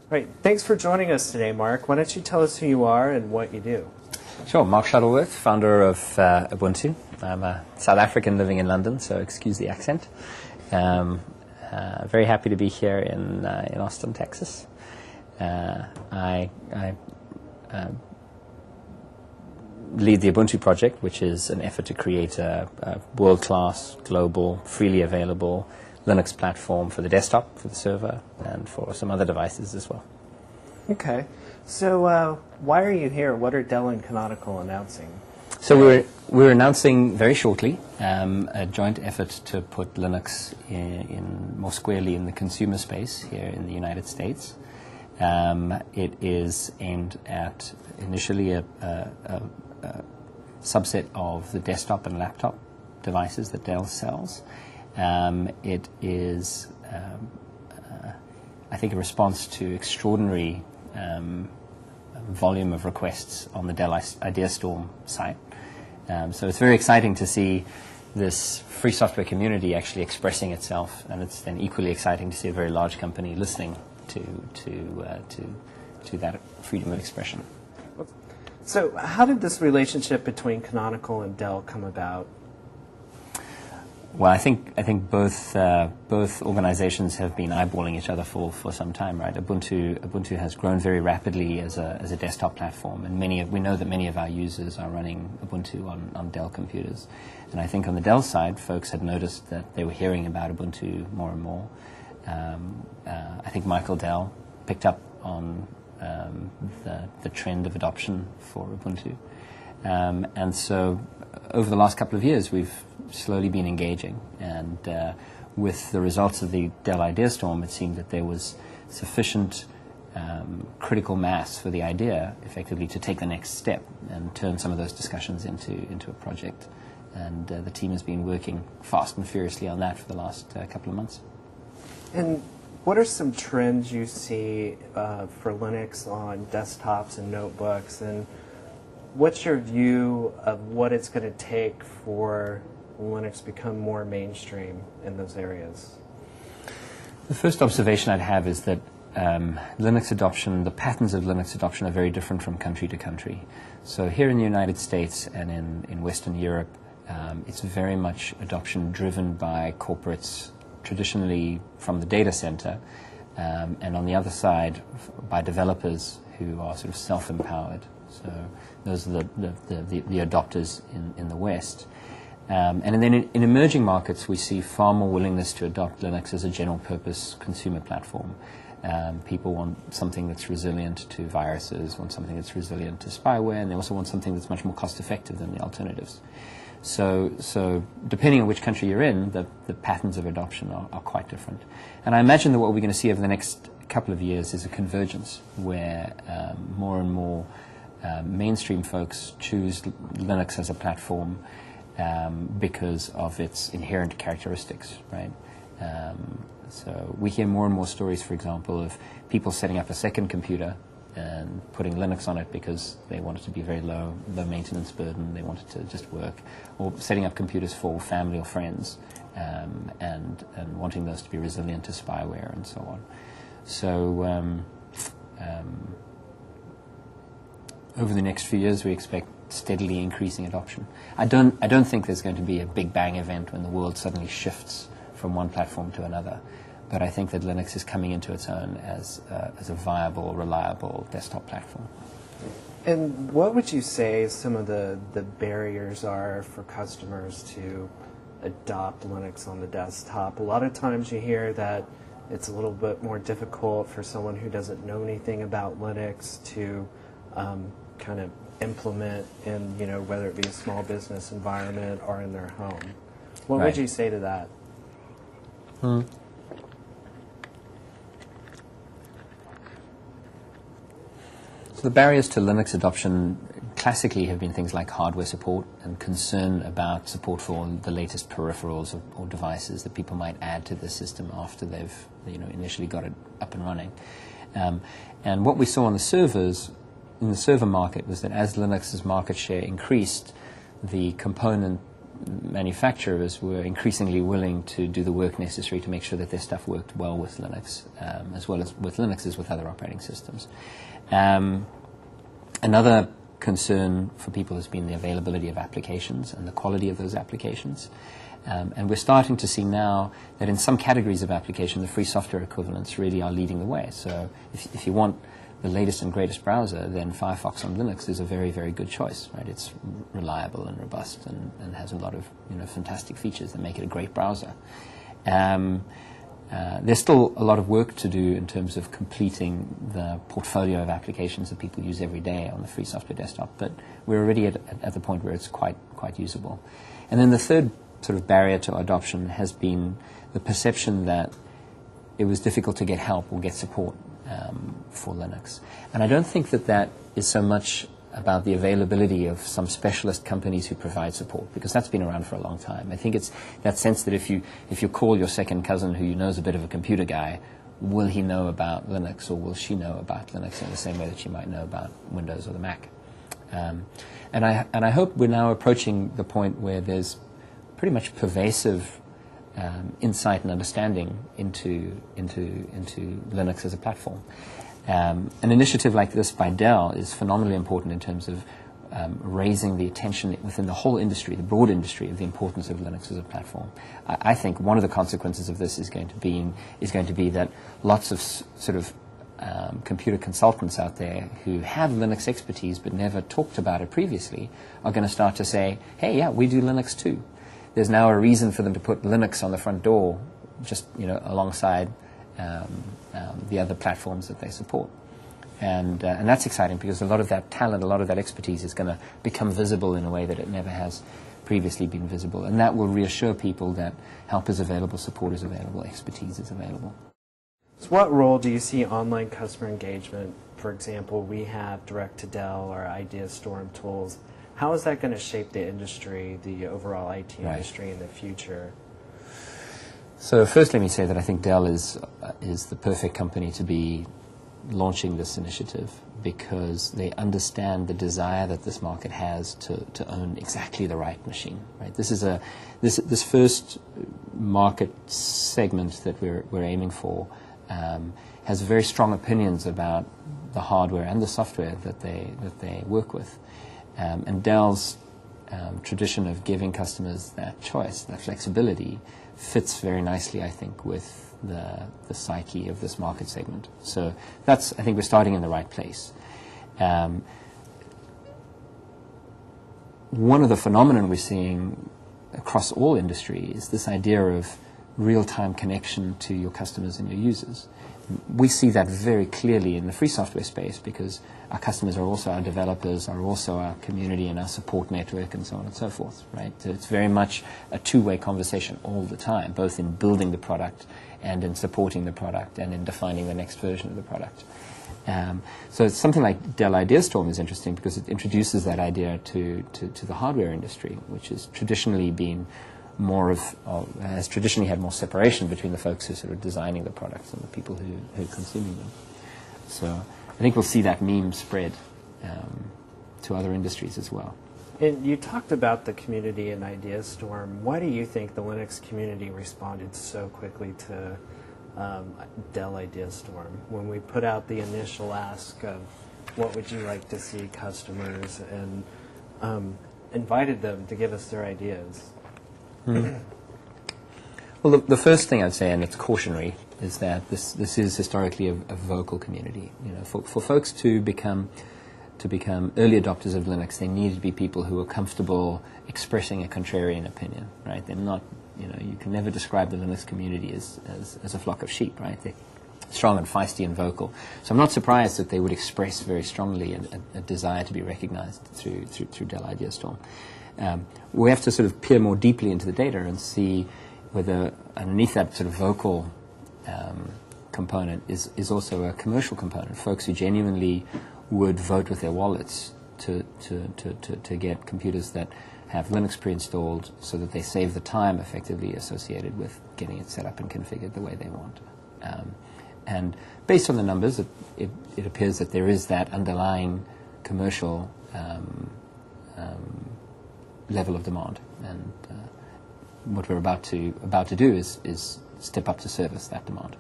Great. Thanks for joining us today, Mark. Why don't you tell us who you are and what you do? Sure. Mark Shuttleworth, founder of Ubuntu. I'm a South African living in London, so excuse the accent. Very happy to be here in Austin, Texas. I lead the Ubuntu project, which is an effort to create a world-class, global, freely available Linux platform for the desktop, for the server, and for some other devices as well. Okay. So why are you here? What are Dell and Canonical announcing? So we're announcing very shortly a joint effort to put Linux in more squarely in the consumer space here in the United States. It is aimed at initially a subset of the desktop and laptop devices that Dell sells. It is, I think, a response to extraordinary volume of requests on the Dell IdeaStorm site. So it's very exciting to see this free software community actually expressing itself, and it's then equally exciting to see a very large company listening to that freedom of expression. So how did this relationship between Canonical and Dell come about? Well, I think both organizations have been eyeballing each other for some time, right? Ubuntu has grown very rapidly as a desktop platform, and we know that many of our users are running Ubuntu on Dell computers. And I think on the Dell side, folks had noticed that they were hearing about Ubuntu more and more. I think Michael Dell picked up on the trend of adoption for Ubuntu, and so over the last couple of years, we've slowly been engaging, and with the results of the Dell IdeaStorm, it seemed that there was sufficient critical mass for the idea, effectively, to take the next step and turn some of those discussions into a project. And the team has been working fast and furiously on that for the last couple of months. And what are some trends you see for Linux on desktops and notebooks, and what's your view of what it's going to take for Linux to become more mainstream in those areas? The first observation I'd have is that Linux adoption, the patterns of Linux adoption are very different from country to country. So here in the United States and in Western Europe, it's very much adoption driven by corporates, traditionally from the data center, and on the other side by developers who are sort of self-empowered. So those are the adopters in the West. And then in emerging markets, we see far more willingness to adopt Linux as a general-purpose consumer platform. People want something that's resilient to viruses, want something that's resilient to spyware, and they also want something that's much more cost-effective than the alternatives. So depending on which country you're in, the patterns of adoption are quite different. And I imagine that what we're going to see over the next couple of years is a convergence where more and more mainstream folks choose Linux as a platform because of its inherent characteristics, right? So we hear more and more stories, for example, of people setting up a second computer and putting Linux on it because they want it to be very low maintenance burden, they want it to just work, or setting up computers for family or friends and wanting those to be resilient to spyware and so on. So over the next few years, we expect steadily increasing adoption. I don't think there's going to be a big bang event when the world suddenly shifts from one platform to another. But I think that Linux is coming into its own as a viable, reliable desktop platform. And what would you say some of the barriers are for customers to adopt Linux on the desktop? A lot of times you hear that it's a little bit more difficult for someone who doesn't know anything about Linux to kind of implement in, whether it be a small business environment or in their home. What would you say to that? So the barriers to Linux adoption classically have been things like hardware support and concern about support for the latest peripherals or devices that people might add to the system after they've initially got it up and running. And what we saw on the servers, in the server market, was that as Linux's market share increased, the component manufacturers were increasingly willing to do the work necessary to make sure that their stuff worked well with Linux, as well as with Linux as with other operating systems. Another concern for people has been the availability of applications and the quality of those applications. And we're starting to see now that in some categories of application, the free software equivalents really are leading the way. So if you want the latest and greatest browser, then Firefox on Linux is a very, very good choice, right? It's reliable and robust and has a lot of fantastic features that make it a great browser. There's still a lot of work to do in terms of completing the portfolio of applications that people use every day on the free software desktop, but we're already at the point where it's quite usable. And then the third sort of barrier to adoption has been the perception that it was difficult to get help or get support for Linux. And I don't think that is so much about the availability of some specialist companies who provide support, because that's been around for a long time. I think it's that sense that if you call your second cousin who you know is a bit of a computer guy, will he know about Linux, or will she know about Linux in the same way that she might know about Windows or the Mac? And I hope we're now approaching the point where there's pretty much pervasive insight and understanding into Linux as a platform. An initiative like this by Dell is phenomenally important in terms of raising the attention within the whole industry, the broad industry, of the importance of Linux as a platform. I think one of the consequences of this is going to be that lots of sort of computer consultants out there who have Linux expertise but never talked about it previously are going to start to say, hey, yeah, we do Linux too. There's now a reason for them to put Linux on the front door, just alongside the other platforms that they support. And that's exciting, because a lot of that talent, a lot of that expertise is going to become visible in a way that it never has previously been visible. And that will reassure people that help is available, support is available, expertise is available. So what role do you see online customer engagement? For example, we have Direct to Dell or IdeaStorm tools. How is that going to shape the industry, the overall IT industry in the future? So first, let me say that I think Dell is the perfect company to be launching this initiative, because they understand the desire that this market has to own exactly the right machine. Right? This is this first market segment that we're aiming for has very strong opinions about the hardware and the software that they work with, and Dell's tradition of giving customers that choice, that flexibility, fits very nicely, I think, with the psyche of this market segment. So I think we're starting in the right place. One of the phenomena we're seeing across all industry is this idea of real-time connection to your customers and your users. We see that very clearly in the free software space, because our customers are also our developers, are also our community and our support network, and so on and so forth, right? So it's very much a two-way conversation all the time, both in building the product and in supporting the product and in defining the next version of the product. So something like Dell IdeaStorm is interesting because it introduces that idea to the hardware industry, which has traditionally been has traditionally had more separation between the folks who are sort of designing the products and the people who are consuming them. So I think we'll see that meme spread to other industries as well. And you talked about the community in IdeaStorm. Why do you think the Linux community responded so quickly to Dell IdeaStorm when we put out the initial ask of what would you like to see customers, and invited them to give us their ideas? Well, the first thing I'd say, and it's cautionary, is that this is historically a vocal community. For folks to become early adopters of Linux, they need to be people who are comfortable expressing a contrarian opinion, right? They're not, you can never describe the Linux community as a flock of sheep, right? They're strong and feisty and vocal. So I'm not surprised that they would express very strongly a desire to be recognized through Dell IdeaStorm. We have to sort of peer more deeply into the data and see whether underneath that sort of vocal component is also a commercial component. Folks who genuinely would vote with their wallets to get computers that have Linux pre-installed, so that they save the time effectively associated with getting it set up and configured the way they want. And based on the numbers, it appears that there is that underlying commercial level of demand. what we're about to do is step up to service that demand.